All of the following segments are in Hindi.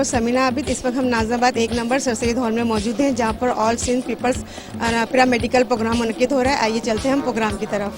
को समीना आबिद। इस वक्त हम नाज़िमाबाद 1 नंबर सरसरीद हॉल में मौजूद हैं, जहां पर all Sindh peoples para medical program मुनक़िद हो रहा है। आइए चलते हैं हम प्रोग्राम की तरफ।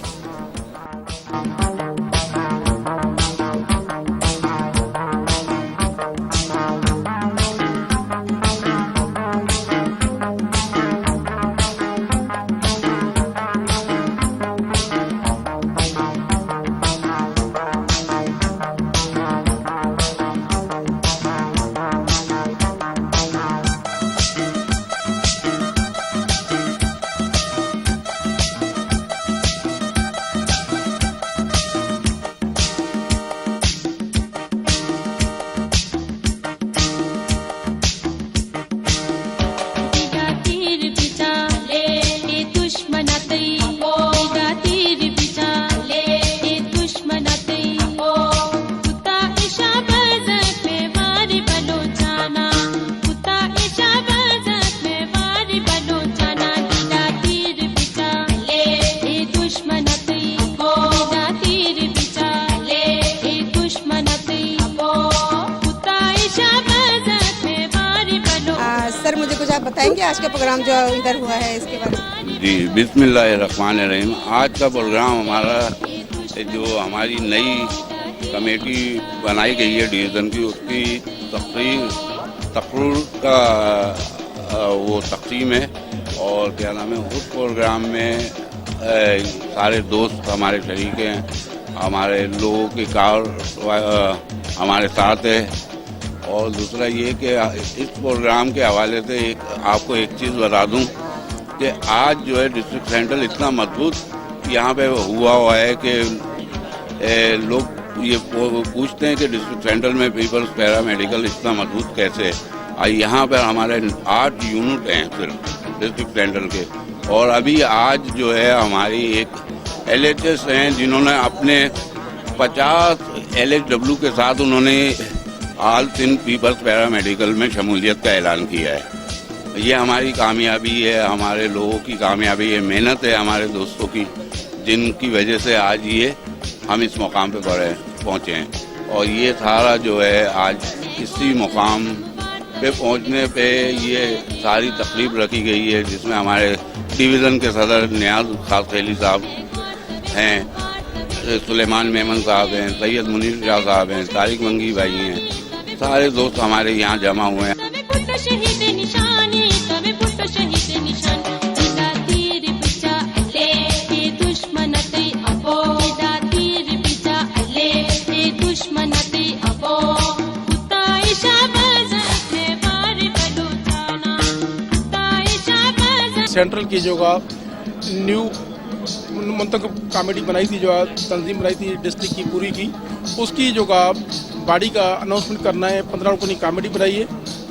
सर, मुझे कुछ आप बताएंगे आज का प्रोग्राम जो इधर हुआ है इसके बारे में? जी, बिस्मिल्लाहिर्रहमानिर्रहीम। आज का प्रोग्राम हमारा जो हमारी नई कमेटी बनाई गई है डिवीज़न की, उसकी तकरीर का वो तक़सीम है। और क्या नाम है, उस प्रोग्राम में सारे दोस्त हमारे शरीक हैं, हमारे लोगों की हमारे साथ है। और दूसरा ये कि इस प्रोग्राम के हवाले से आपको एक चीज़ बता दूं कि आज जो है डिस्ट्रिक्ट सेंट्रल इतना मजबूत यहाँ पे हुआ है कि लोग ये पूछते हैं कि डिस्ट्रिक्ट सेंट्रल में पीपल्स पैरा मेडिकल इतना मजबूत कैसे है। यहाँ पर हमारे 8 यूनिट हैं सिर्फ डिस्ट्रिक्ट सेंट्रल के। और अभी आज जो है हमारी एक LHS हैं जिन्होंने अपने 50 LHW के साथ उन्होंने All Sindh peoples para Medical में शमूलियत का ऐलान किया है। ये हमारी कामयाबी है, हमारे लोगों की कामयाबी है, मेहनत है हमारे दोस्तों की, जिनकी वजह से आज ये हम इस मुकाम पे पहुँचे हैं। और ये सारा जो है आज इसी मुकाम पे पहुँचने पे ये सारी तकरीब रखी गई है, जिसमें हमारे डिवीज़न के सदर नियाज खासैली साहब हैं, सुलेमान मेमन साहब हैं, सैयद मुनीर शाह साहब हैं, तारिक मंगी भाई हैं, सारे दोस्त हमारे यहाँ जमा हुए हैं। सेंट्रल की जो न्यू मुंतखब कमेटी बनाई थी, जो तंजीम बनाई थी डिस्ट्रिक्ट की पूरी की, उसकी जो बॉडी का अनाउंसमेंट करना है। 15 रुकनी कमेटी बनाई है,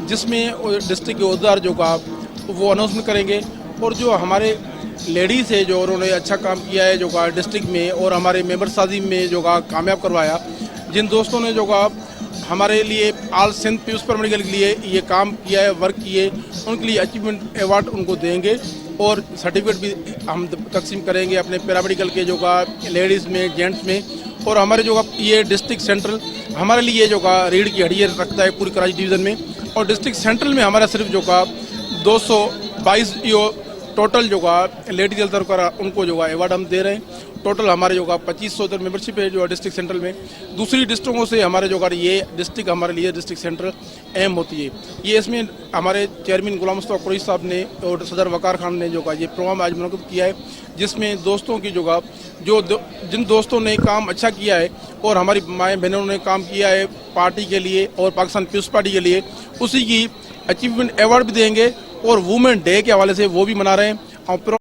जिसमें डिस्ट्रिक्ट के उहदेदार जो वो अनाउंसमेंट करेंगे। और जो हमारे लेडीज़ है, जो उन्होंने अच्छा काम किया है जो डिस्ट्रिक्ट में, और हमारे मेंबर साजी में जो कामयाब करवाया, जिन दोस्तों ने जो हमारे लिए All Sindh peoples para Medical के लिए ये काम किया है, वर्क किए, उनके लिए अचीवमेंट अवार्ड उनको देंगे। और सर्टिफिकेट भी हम तकसीम करेंगे अपने पैरामेडिकल के जो लेडीज़ में, जेंट्स में। और हमारे जो ये डिस्ट्रिक्ट सेंट्रल हमारे लिए जो रीढ़ की हड्डी रखता है पूरी कराची डिवीज़न में। और डिस्ट्रिक्ट सेंट्रल में हमारा सिर्फ जो 222 टोटल जो लेडीज हेल्थ वर्कर उनको जो अवार्ड हम दे रहे हैं। टोटल हमारे जो 2500 इधर मेंबरशिप है जो डिस्ट्रिक्ट सेंट्रल में। दूसरी डिस्ट्रिक्टों से हमारे जो ये डिस्ट्रिक्ट हमारे लिए डिस्ट्रिक्ट सेंट्रल अहम होती है। ये इसमें हमारे चेयरमैन गुलाम मुस्तफा कुरैशी साहब ने और सदर वकार खान ने जो ये प्रोग्राम आज मुनक़िद किया है, जिसमें दोस्तों की जिन दोस्तों ने काम अच्छा किया है और हमारी माएँ बहनों ने काम किया है पार्टी के लिए और पाकिस्तान पीपल्स पार्टी के लिए, उसी की अचीवमेंट अवार्ड भी देंगे। और वुमेन डे के हवाले से वो भी मना रहे हैं। और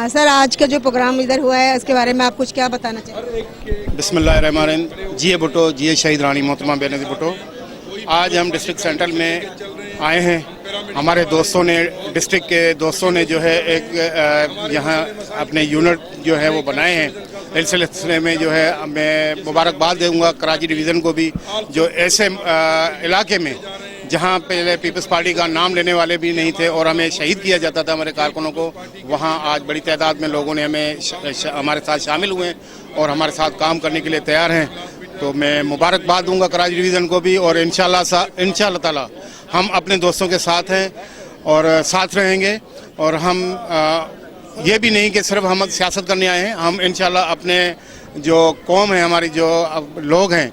सर, आज का जो प्रोग्राम इधर हुआ है उसके बारे में आप कुछ क्या बताना चाहेंगे? बिस्मिल्लाहिर्रहमानिर्रहीम। जी भुट्टो, जी शहीद रानी मोहतरमा बेनज़ीर भुट्टो। आज हम डिस्ट्रिक्ट सेंट्रल में आए हैं हमारे दोस्तों ने, डिस्ट्रिक्ट के दोस्तों ने जो है एक यहाँ अपने यूनिट जो है वो बनाए हैं। इस सिलसिले में जो है मैं मुबारकबाद दूंगा कराची डिवीज़न को भी, जो ऐसे इलाके में जहाँ पहले पीपल्स पार्टी का नाम लेने वाले भी नहीं थे और हमें शहीद किया जाता था हमारे कारकुनों को, वहाँ आज बड़ी तादाद में लोगों ने हमारे साथ शामिल हुए और हमारे साथ काम करने के लिए तैयार हैं। तो मैं मुबारकबाद दूंगा कराची डिवीज़न को भी, और इंशाल्लाह ताला हम अपने दोस्तों के साथ हैं और साथ रहेंगे। और हम ये भी नहीं कि सिर्फ हम सियासत करने आए हैं, हम इंशाल्लाह अपने जो कौम है, हमारी जो लोग हैं,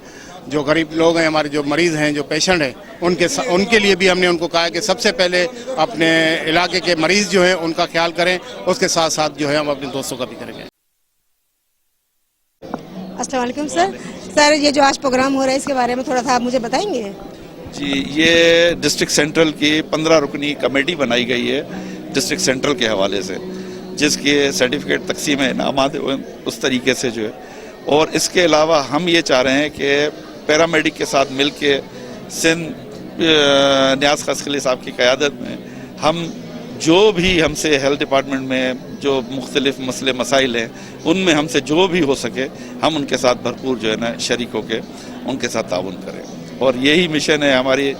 जो गरीब लोग हैं, हमारे जो मरीज़ हैं, जो पेशेंट हैं, उनके लिए भी हमने उनको कहा कि सबसे पहले अपने इलाके के मरीज़ जो हैं उनका ख्याल करें, उसके साथ साथ जो है हम अपने दोस्तों का भी करेंगे। अस्सलाम वालेकुम सर। सर, ये जो आज प्रोग्राम हो रहा है इसके बारे में थोड़ा सा आप मुझे बताएंगे? जी, ये डिस्ट्रिक्ट सेंट्रल की 15 रुकनी कमेटी बनाई गई है डिस्ट्रिक्ट सेंट्रल के हवाले से, जिसके सर्टिफिकेट तकसीम है, इनामात उस तरीके से जो है। और इसके अलावा हम ये चाह रहे हैं कि पैरामेडिक के साथ मिल के सिंध न्याज खसखली साहब की क़यादत में हम जो भी हमसे हेल्थ डिपार्टमेंट में जो मुख्तलिफ मसले मसाइल हैं उनमें हमसे जो भी हो सके हम उनके साथ भरपूर जो है ना शरीक होकर उनके साथ ताउन करें। और यही मिशन है हमारी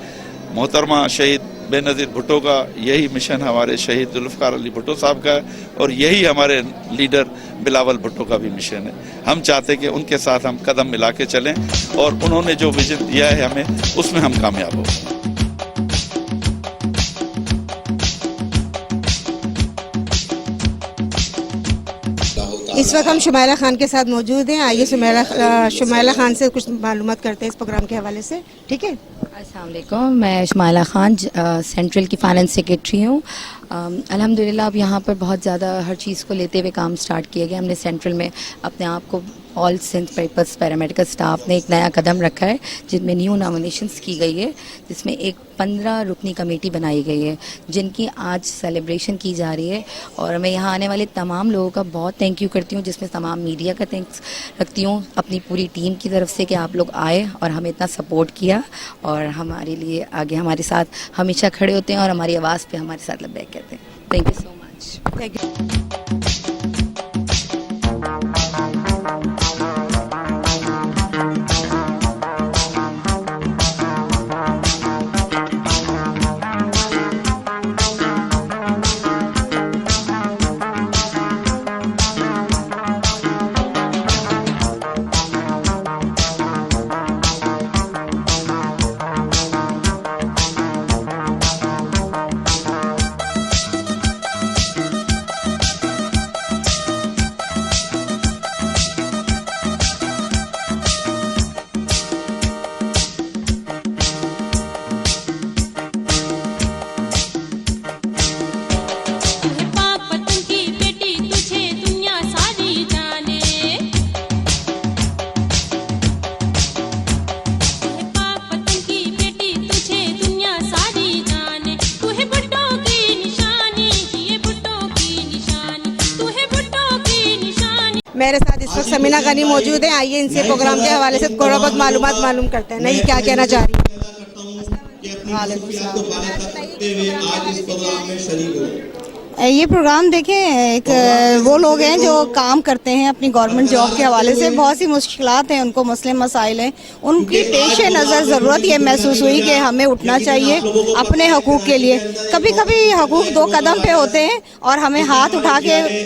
मोहतरमा शहीद बेनज़ीर भुट्टो का, यही मिशन हमारे शहीद जुल्फ़िकार अली भुट्टो साहब का है, और यही हमारे लीडर बिलावल भुट्टो का भी मिशन है। हम चाहते कि उनके साथ हम कदम मिला के चलें और उन्होंने जो विजन दिया है हमें उसमें हम कामयाब हों। इस वक्त हम शुमाइला खान के साथ मौजूद हैं। आइए शुमाइला खान से कुछ मालूमात करते हैं इस प्रोग्राम के हवाले से, ठीक है? अस्सलाम वालेकुम, मैं शुमाइला खान सेंट्रल की फाइनेंस सेक्रेटरी हूँ। अल्हम्दुलिल्लाह अब यहाँ पर बहुत ज़्यादा हर चीज़ को लेते हुए काम स्टार्ट किया गया। हमने सेंट्रल में अपने आप को All Sindh People's Paramedical Staff ने एक नया कदम रखा है जिनमें न्यू नॉमिनेशंस की गई है, जिसमें एक 15 रुकनी कमेटी बनाई गई है जिनकी आज सेलिब्रेशन की जा रही है। और मैं यहाँ आने वाले तमाम लोगों का बहुत थैंक यू करती हूँ, जिसमें तमाम मीडिया का थैंक्स रखती हूँ अपनी पूरी टीम की तरफ से कि आप लोग आए और हमें इतना सपोर्ट किया और हमारे लिए आगे हमारे साथ हमेशा खड़े होते हैं और हमारी आवाज़ पे हमारे साथ लब्बैक कहते हैं। Thank you so much. Thank you. मेरे साथ इस वक्त समीना गनी मौजूद है। आइए इनसे प्रोग्राम के हवाले से थोड़ा बहुत मालूम करते हैं। नहीं, क्या कहना चाह रही है? ये प्रोग्राम देखें, एक वो लोग हैं जो काम करते हैं अपनी गवर्नमेंट जॉब के हवाले से, बहुत सी मुश्किलात हैं, उनको मसले मसाइल हैं, उनकी पेश नज़र ज़रूरत ये महसूस हुई कि हमें उठना चाहिए अपने हकूक़ के लिए। कभी कभी हकूक़ 2 कदम पे होते हैं और हमें हाथ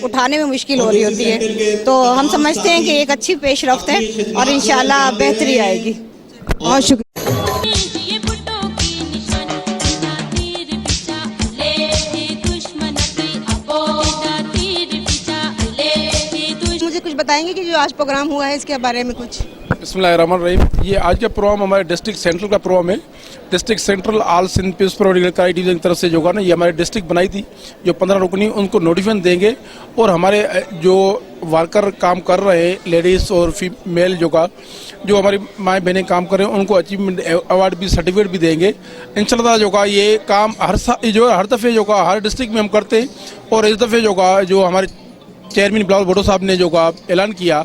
उठाने में मुश्किल हो रही होती है, तो हम समझते हैं कि एक अच्छी पेशरफ्त है और इंशाल्लाह बेहतरी आएगी। बहुत शुक्रिया। बताएंगे कि जो आज प्रोग्राम हुआ है इसके बारे में कुछ? बिस्मिल्लाहिर्रहमानिर्रहीम। ये आज का प्रोग्राम हमारे डिस्ट्रिक्ट सेंट्रल का प्रोग्राम है। District Central All Sindh People's Paramedical Division की तरफ से जो ना ये हमारे डिस्ट्रिक्ट बनाई थी, जो 15 रुकनी उनको नोटिफिकेशन देंगे और हमारे जो वर्कर काम कर रहे हैं लेडीज़ और फीमेल जो हमारी माएँ बहनें काम कर रहे हैं उनको अचीवमेंट अवार्ड भी सर्टिफिकेट भी देंगे इंशाल्लाह। ये काम हर दफ़े हर डिस्ट्रिक्ट में हम करते हैं और इस दफ़े जो हमारे चेयरमैन बिलावल भुट्टो साहब ने ऐलान किया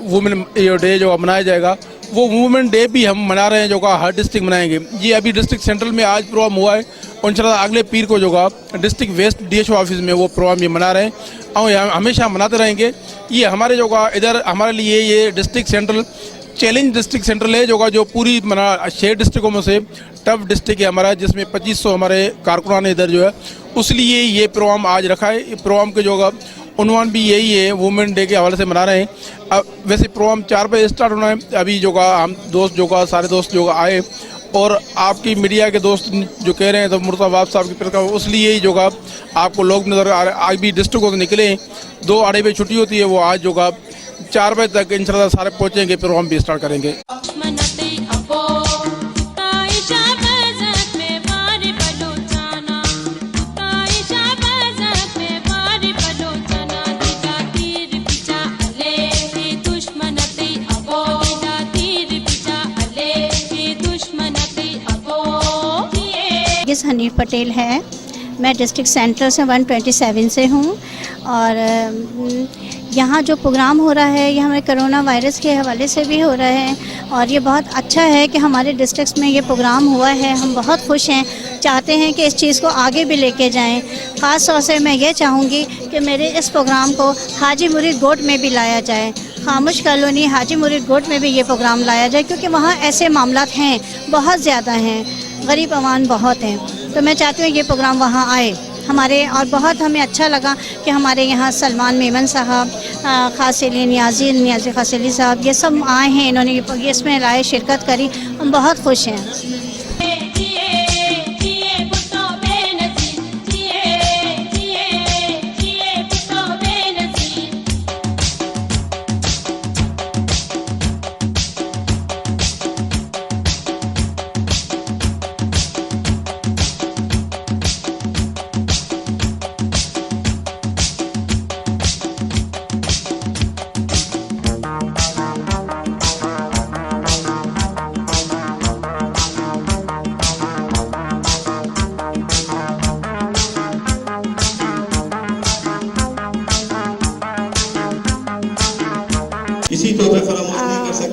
वुमेन डे जो मनाया जाएगा, वो वुमेन डे भी हम मना रहे हैं जो का हर डिस्ट्रिक्ट मनाएंगे। ये अभी डिस्ट्रिक्ट सेंट्रल में आज प्रोग्राम हुआ है और इंशाल्लाह अगले पीर को जो का डिस्ट्रिक्ट वेस्ट DHO ऑफिस में वो प्रोग्राम ये मना रहे हैं और हमेशा मनाते रहेंगे। ये हमारे जो का इधर हमारे लिए ये district central challenge district central है जो पूरी 6 डिस्ट्रिक्टों में से टफ डिस्ट्रिक्ट है हमारा, जिसमें 2500 हमारे कारकुनान इधर जो है, उसलिए ये प्रोग्राम आज रखा है। ये प्रोग्राम के जो उन्वान भी यही है, वुमेन डे के हवाले से मना रहे हैं। अब वैसे प्रोग्राम 4 बजे स्टार्ट होना है। अभी जो हम दोस्त जो सारे दोस्त जो आए और आपकी मीडिया के दोस्त जो कह रहे हैं तो मुर्ताबाद साहब की प्रेस का, उसलिए ही जो आपको लोग नजर आ रहे हैं। आज भी डिस्ट्रिक्टों से निकले 2 अढ़ाई बजे छुट्टी होती है, वो आज जो 4 बजे तक इंशाल्लाह सारे पहुँचेंगे, प्रोग्राम भी स्टार्ट करेंगे। हनीफ पटेल है, मैं डिस्ट्रिक्ट सेंट्रल से 127 से हूँ और यहाँ जो प्रोग्राम हो रहा है ये हमें कोरोना वायरस के हवाले से भी हो रहा है और ये बहुत अच्छा है कि हमारे डिस्ट्रिक्ट में ये प्रोग्राम हुआ है। हम बहुत खुश हैं, चाहते हैं कि इस चीज़ को आगे भी लेके जाएं। ख़ास तौर से मैं ये चाहूँगी कि मेरे इस प्रोग्राम को हाजी मुरीद गोट में भी लाया जाए, खामोश कॉलोनी हाजी मुरीद गोट में भी ये प्रोग्राम लाया जाए, क्योंकि वहाँ ऐसे मामलात हैं, बहुत ज़्यादा हैं, गरीब अवान बहुत हैं। तो मैं चाहती हूँ ये प्रोग्राम वहाँ आए हमारे, और बहुत हमें अच्छा लगा कि हमारे यहाँ सलमान मेमन साहब, खासिली नियाजी खासिली साहब, ये सब आए हैं, इन्होंने इसमें राय शिरकत करी, हम बहुत खुश हैं।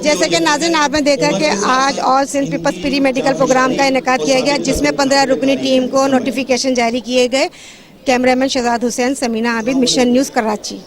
जैसे कि नाज़रीन आपने देखा कि आज All Sindh People's Pre Medical Program का इनेकाद किया गया, जिसमें 15 रुकनी टीम को नोटिफिकेशन जारी किए गए। Cameraman Shahzad Hussain, Sameena Abid, Mission News, Karachi.